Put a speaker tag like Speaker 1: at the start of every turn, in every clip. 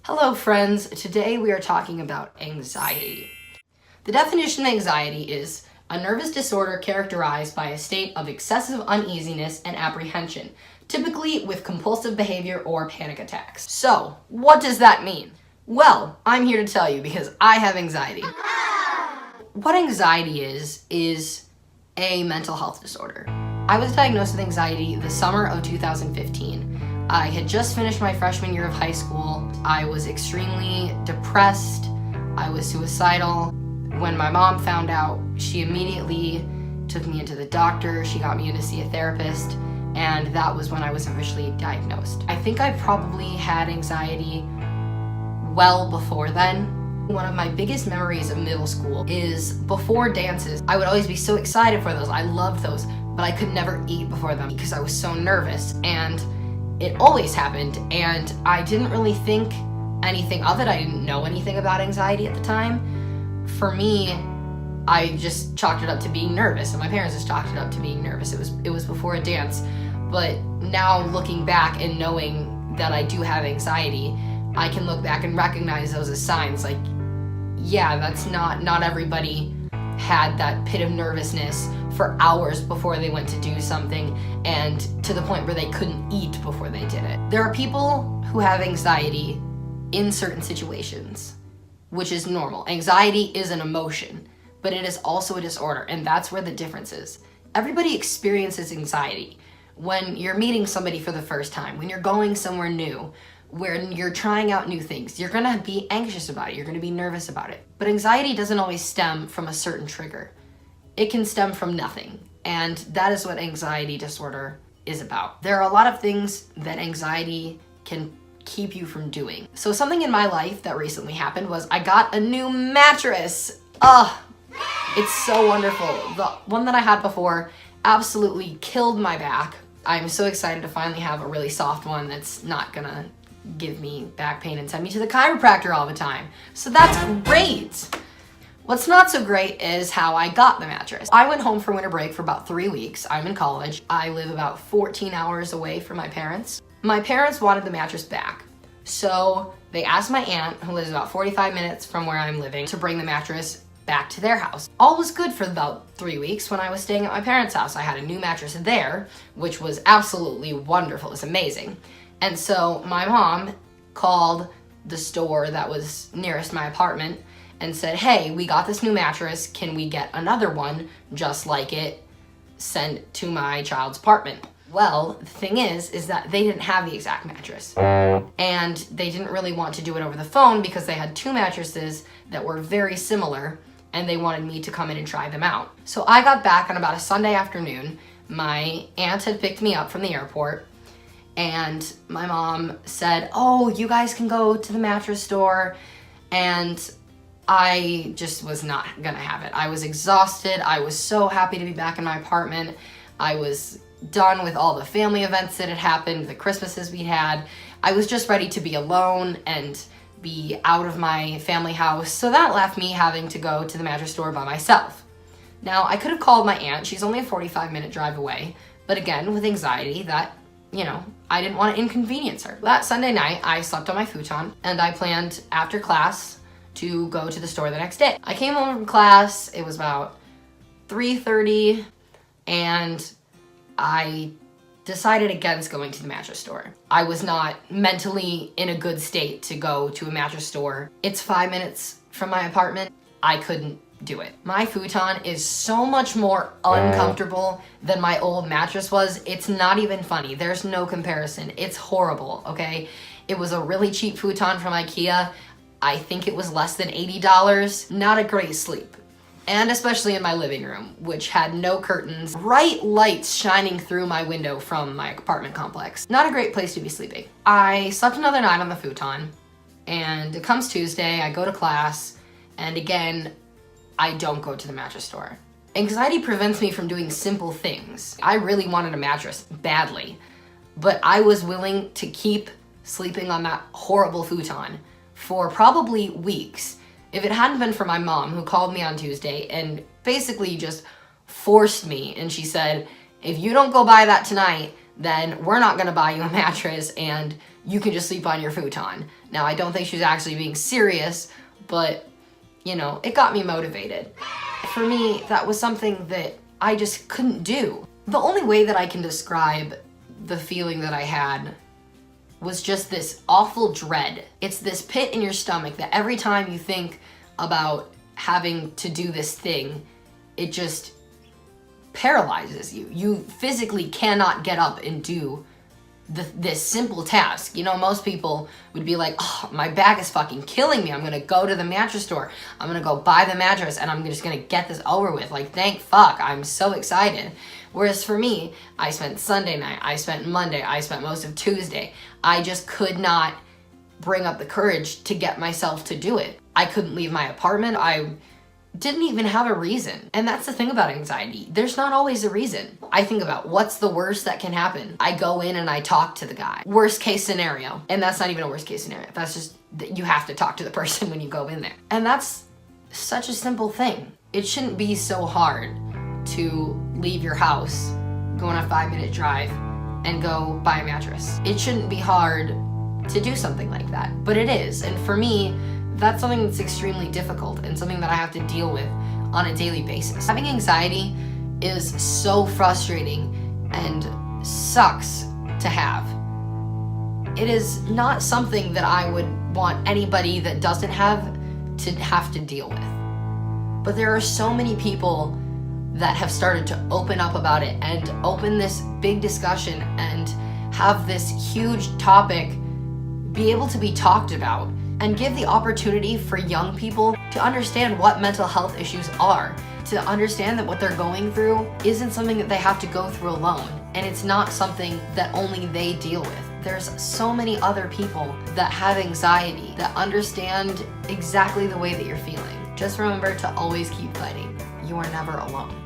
Speaker 1: Hello friends, today we are talking about anxiety. The definition of anxiety is a nervous disorder characterized by a state of excessive uneasiness and apprehension, typically with compulsive behavior or panic attacks. So, what does that mean? Well, I'm here to tell you because I have anxiety. What anxiety is a mental health disorder. I was diagnosed with anxiety the summer of 2015. I had just finished my freshman year of high school. I was extremely depressed. I was suicidal. When my mom found out, she immediately took me into the doctor. She got me in to see a therapist, and that was when I was officially diagnosed. I think I probably had anxiety well before then. One of my biggest memories of middle school is before dances. I would always be so excited for those. I loved those, but I could never eat before them because I was so nervous, and it always happened, and I didn't really think anything of it. I didn't know anything about anxiety at the time. For me, I just chalked it up to being nervous, and my parents just chalked it up to being nervous. It was before a dance, but now looking back and knowing that I do have anxiety, I can look back and recognize those as signs. Like, yeah, that's not everybody had that pit of nervousness for hours before they went to do something, and to the point where they couldn't eat before they did it. There are people who have anxiety in certain situations, which is normal. Anxiety is an emotion, but it is also a disorder, and that's where the difference is. Everybody experiences anxiety when you're meeting somebody for the first time, when you're going somewhere new, when you're trying out new things. You're gonna be anxious about it, you're gonna be nervous about it. But anxiety doesn't always stem from a certain trigger. It can stem from nothing, and that is what anxiety disorder is about. There are a lot of things that anxiety can keep you from doing. So something in my life that recently happened was I got a new mattress. It's so wonderful. The one that I had before absolutely killed my back. I'm so excited to finally have a really soft one that's not gonna give me back pain and send me to the chiropractor all the time. So that's great. What's not so great is how I got the mattress. I went home for winter break for about 3 weeks. I'm in college. I live about 14 hours away from my parents. My parents wanted the mattress back. So they asked my aunt, who lives about 45 minutes from where I'm living, to bring the mattress back to their house. All was good for about 3 weeks when I was staying at my parents' house. I had a new mattress there, which was absolutely wonderful. It was amazing. And so my mom called the store that was nearest my apartment and said, hey, we got this new mattress. Can we get another one just like it sent to my child's apartment? Well, the thing is that they didn't have the exact mattress. And they didn't really want to do it over the phone because they had two mattresses that were very similar, and they wanted me to come in and try them out. So I got back on about a Sunday afternoon. My aunt had picked me up from the airport, and my mom said, oh, you guys can go to the mattress store. And I just was not gonna have it. I was exhausted. I was so happy to be back in my apartment. I was done with all the family events that had happened, the Christmases we had. I was just ready to be alone and be out of my family house. So that left me having to go to the mattress store by myself. Now, I could have called my aunt. She's only a 45-minute drive away. But again, with anxiety, that, I didn't want to inconvenience her. That Sunday night, I slept on my futon, and I planned after class to go to the store the next day. I came home from class. It was about 3:30, and I decided against going to the mattress store. I was not mentally in a good state to go to a mattress store. It's 5 minutes from my apartment. I couldn't do it. My futon is so much more uncomfortable than my old mattress was. It's not even funny. There's no comparison. It's horrible, okay? It was a really cheap futon from IKEA. I think it was less than $80. Not a great sleep. And especially in my living room, which had no curtains, bright lights shining through my window from my apartment complex. Not a great place to be sleeping. I slept another night on the futon, and it comes Tuesday, I go to class, and again, I don't go to the mattress store. Anxiety prevents me from doing simple things. I really wanted a mattress badly, but I was willing to keep sleeping on that horrible futon for probably weeks. If it hadn't been for my mom, who called me on Tuesday and basically just forced me, and she said, if you don't go buy that tonight, then we're not gonna buy you a mattress, and you can just sleep on your futon. Now, I don't think she was actually being serious, but, you know, it got me motivated. For me, that was something that I just couldn't do. The only way that I can describe the feeling that I had was just this awful dread. It's this pit in your stomach that every time you think about having to do this thing, it just paralyzes you. You physically cannot get up and do this simple task. You know, most people would be like, oh, my back is fucking killing me. I'm gonna go to the mattress store. I'm gonna go buy the mattress and I'm just gonna get this over with. Like, thank fuck, I'm so excited. Whereas for me, I spent Sunday night, I spent Monday, I spent most of Tuesday. I just could not bring up the courage to get myself to do it. I couldn't leave my apartment. I didn't even have a reason. And that's the thing about anxiety. There's not always a reason. I think about what's the worst that can happen. I go in and I talk to the guy. Worst case scenario. And that's not even a worst case scenario. That's just that you have to talk to the person when you go in there. And that's such a simple thing. It shouldn't be so hard to leave your house, go on a 5-minute drive, and go buy a mattress. It shouldn't be hard to do something like that, but it is. And for me, that's something that's extremely difficult and something that I have to deal with on a daily basis. Having anxiety is so frustrating and sucks to have. It is not something that I would want anybody that doesn't have to deal with. But there are so many people that have started to open up about it and open this big discussion and have this huge topic be able to be talked about and give the opportunity for young people to understand what mental health issues are, to understand that what they're going through isn't something that they have to go through alone, and it's not something that only they deal with. There's so many other people that have anxiety that understand exactly the way that you're feeling. Just remember to always keep fighting. You are never alone.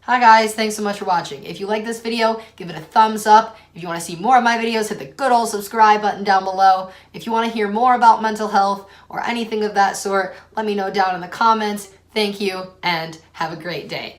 Speaker 1: Hi guys, thanks so much for watching. If you like this video, give it a thumbs up. If you want to see more of my videos, hit the good old subscribe button down below. If you want to hear more about mental health or anything of that sort, let me know down in the comments. Thank you and have a great day.